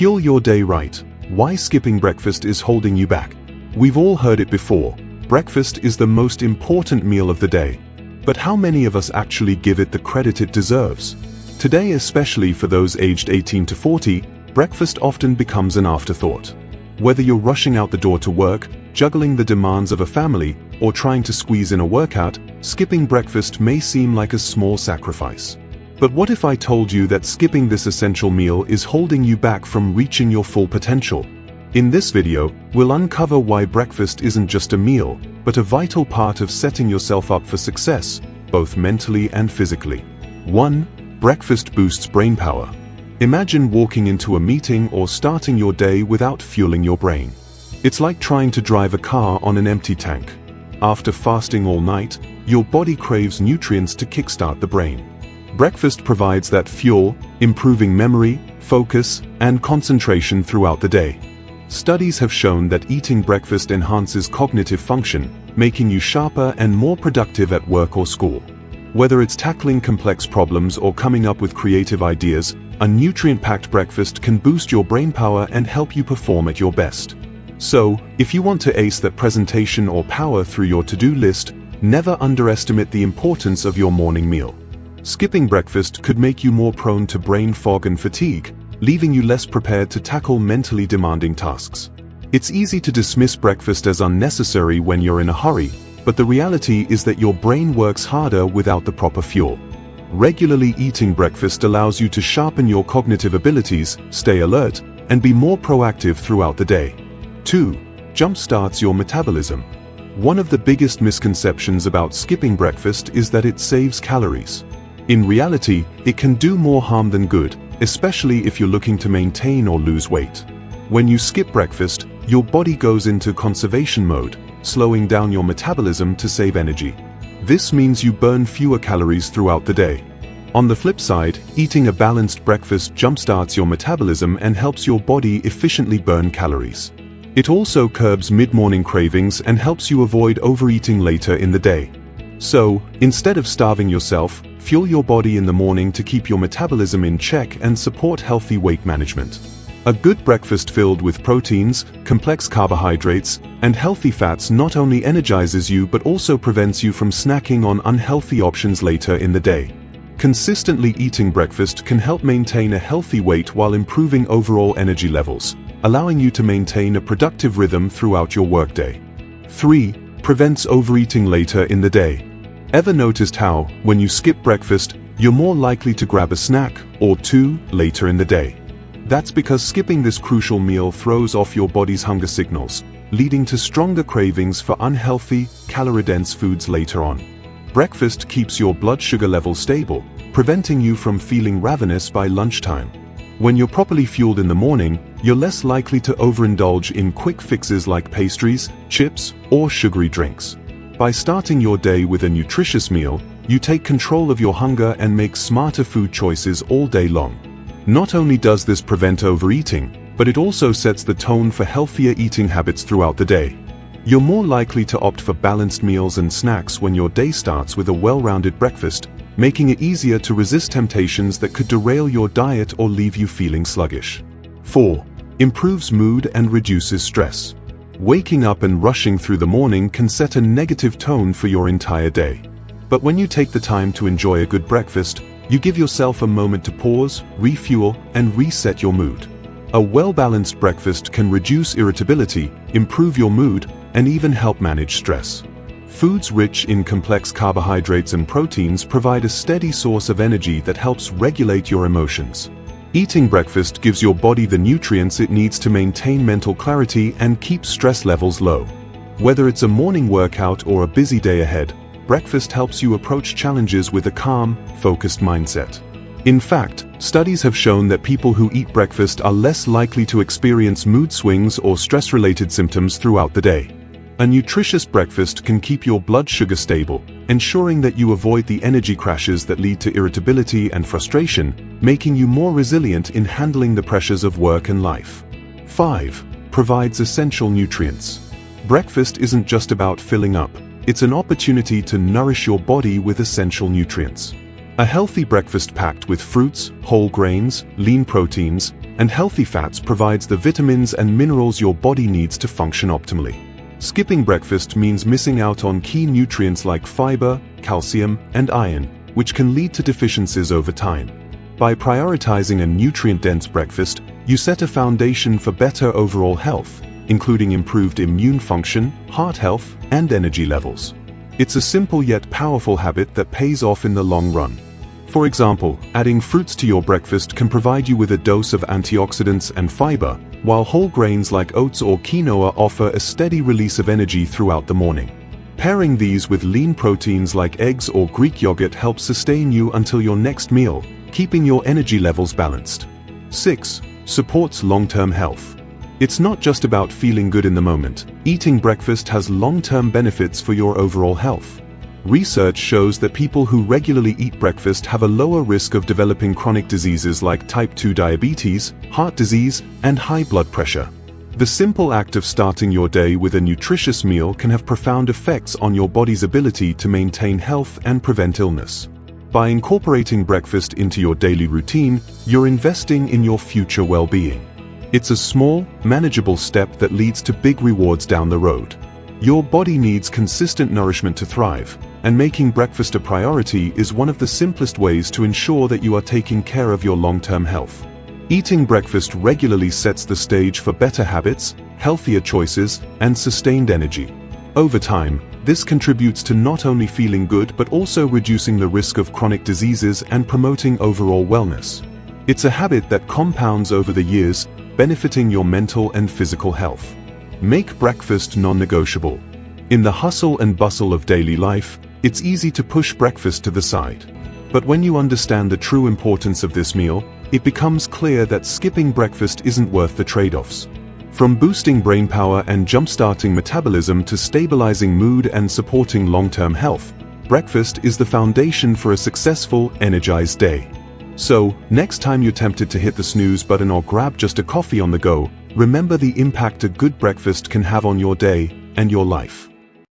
Fuel your day right. Why skipping breakfast is holding you back. We've all heard it before. Breakfast is the most important meal of the day. But how many of us actually give it the credit it deserves? Today, especially for those aged 18 to 40, breakfast often becomes an afterthought. Whether you're rushing out the door to work, juggling the demands of a family, or trying to squeeze in a workout, skipping breakfast may seem like a small sacrifice. But what if I told you that skipping this essential meal is holding you back from reaching your full potential? In this video, we'll uncover why breakfast isn't just a meal, but a vital part of setting yourself up for success, both mentally and physically. 1. Breakfast boosts brain power. Imagine walking into a meeting or starting your day without fueling your brain. It's like trying to drive a car on an empty tank. After fasting all night, your body craves nutrients to kickstart the brain. Breakfast provides that fuel, improving memory, focus, and concentration throughout the day. Studies have shown that eating breakfast enhances cognitive function, making you sharper and more productive at work or school. Whether it's tackling complex problems or coming up with creative ideas, a nutrient-packed breakfast can boost your brain power and help you perform at your best. So, if you want to ace that presentation or power through your to-do list, never underestimate the importance of your morning meal. Skipping breakfast could make you more prone to brain fog and fatigue, leaving you less prepared to tackle mentally demanding tasks. It's easy to dismiss breakfast as unnecessary when you're in a hurry, but the reality is that your brain works harder without the proper fuel. Regularly eating breakfast allows you to sharpen your cognitive abilities, stay alert, and be more proactive throughout the day. 2. Jumpstarts your metabolism. One of the biggest misconceptions about skipping breakfast is that it saves calories. In reality, it can do more harm than good, especially if you're looking to maintain or lose weight. When you skip breakfast, your body goes into conservation mode, slowing down your metabolism to save energy. This means you burn fewer calories throughout the day. On the flip side, eating a balanced breakfast jumpstarts your metabolism and helps your body efficiently burn calories. It also curbs mid-morning cravings and helps you avoid overeating later in the day. So, instead of starving yourself, fuel your body in the morning to keep your metabolism in check and support healthy weight management. A good breakfast filled with proteins, complex carbohydrates, and healthy fats not only energizes you but also prevents you from snacking on unhealthy options later in the day. Consistently eating breakfast can help maintain a healthy weight while improving overall energy levels, allowing you to maintain a productive rhythm throughout your workday. 3. Prevents overeating later in the day. Ever noticed how, when you skip breakfast, you're more likely to grab a snack or two later in the day? That's because skipping this crucial meal throws off your body's hunger signals, leading to stronger cravings for unhealthy, calorie-dense foods later on. Breakfast keeps your blood sugar level stable, preventing you from feeling ravenous by lunchtime. When you're properly fueled in the morning, you're less likely to overindulge in quick fixes like pastries, chips, or sugary drinks. By starting your day with a nutritious meal, you take control of your hunger and make smarter food choices all day long. Not only does this prevent overeating, but it also sets the tone for healthier eating habits throughout the day. You're more likely to opt for balanced meals and snacks when your day starts with a well-rounded breakfast, making it easier to resist temptations that could derail your diet or leave you feeling sluggish. 4. Improves mood and reduces stress. Waking up and rushing through the morning can set a negative tone for your entire day. But when you take the time to enjoy a good breakfast, you give yourself a moment to pause, refuel, and reset your mood. A well-balanced breakfast can reduce irritability, improve your mood, and even help manage stress. Foods rich in complex carbohydrates and proteins provide a steady source of energy that helps regulate your emotions. Eating breakfast gives your body the nutrients it needs to maintain mental clarity and keep stress levels low. Whether it's a morning workout or a busy day ahead, breakfast helps you approach challenges with a calm, focused mindset. In fact, studies have shown that people who eat breakfast are less likely to experience mood swings or stress-related symptoms throughout the day. A nutritious breakfast can keep your blood sugar stable, ensuring that you avoid the energy crashes that lead to irritability and frustration, making you more resilient in handling the pressures of work and life. 5. Provides essential nutrients. Breakfast isn't just about filling up, it's an opportunity to nourish your body with essential nutrients. A healthy breakfast packed with fruits, whole grains, lean proteins, and healthy fats provides the vitamins and minerals your body needs to function optimally. Skipping breakfast means missing out on key nutrients like fiber, calcium, and iron, which can lead to deficiencies over time. By prioritizing a nutrient-dense breakfast, you set a foundation for better overall health, including improved immune function, heart health, and energy levels. It's a simple yet powerful habit that pays off in the long run. For example, adding fruits to your breakfast can provide you with a dose of antioxidants and fiber, while whole grains like oats or quinoa offer a steady release of energy throughout the morning. Pairing these with lean proteins like eggs or Greek yogurt helps sustain you until your next meal, keeping your energy levels balanced. 6. Supports long-term health. It's not just about feeling good in the moment. Eating breakfast has long-term benefits for your overall health. Research shows that people who regularly eat breakfast have a lower risk of developing chronic diseases like type 2 diabetes, heart disease, and high blood pressure. The simple act of starting your day with a nutritious meal can have profound effects on your body's ability to maintain health and prevent illness. By incorporating breakfast into your daily routine, you're investing in your future well-being. It's a small, manageable step that leads to big rewards down the road. Your body needs consistent nourishment to thrive, and making breakfast a priority is one of the simplest ways to ensure that you are taking care of your long-term health. Eating breakfast regularly sets the stage for better habits, healthier choices, and sustained energy. Over time, this contributes to not only feeling good but also reducing the risk of chronic diseases and promoting overall wellness. It's a habit that compounds over the years, benefiting your mental and physical health. Make breakfast non-negotiable. In the hustle and bustle of daily life, it's easy to push breakfast to the side. But when you understand the true importance of this meal, it becomes clear that skipping breakfast isn't worth the trade-offs. From boosting brain power and jump-starting metabolism to stabilizing mood and supporting long-term health, breakfast is the foundation for a successful, energized day. So, next time you're tempted to hit the snooze button or grab just a coffee on the go, remember the impact a good breakfast can have on your day and your life.